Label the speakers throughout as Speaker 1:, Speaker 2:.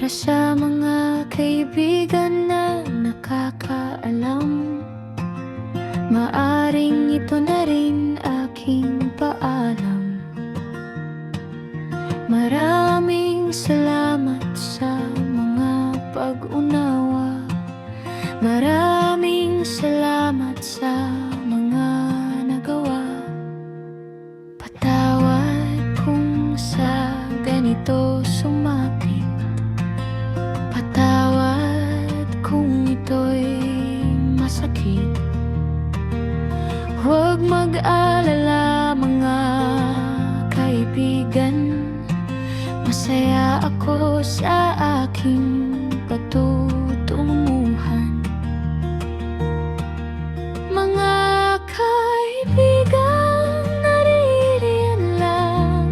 Speaker 1: Para sa mga kaibigan na nakakaalam, maaring ito na rin aking paalam. Maraming salamat sa mga pag-unawa. Maraming salamat sa mga nagawa. Patawad kung sa ganito sumakit. Patawad kung ito'y masakit. Huwag mag-alala mga kaibigan, masaya ako sa aking patutunguhan. Mga kaibigang naririyan lang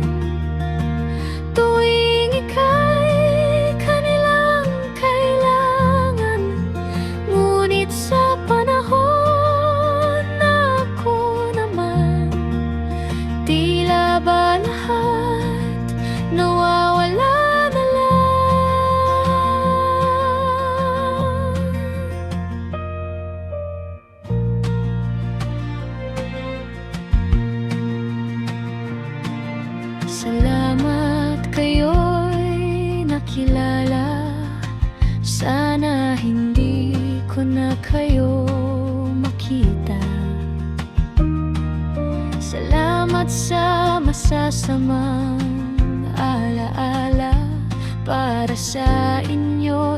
Speaker 1: tuwing ika'y kanilang kailangan. Ngunit sa panahon na ako naman, tila ba lahat nawawala na lang. Salamat kayo'y nakilala. Sana hindi ko na kayo makita. Salamat sa masasamang alaala. Para sa inyo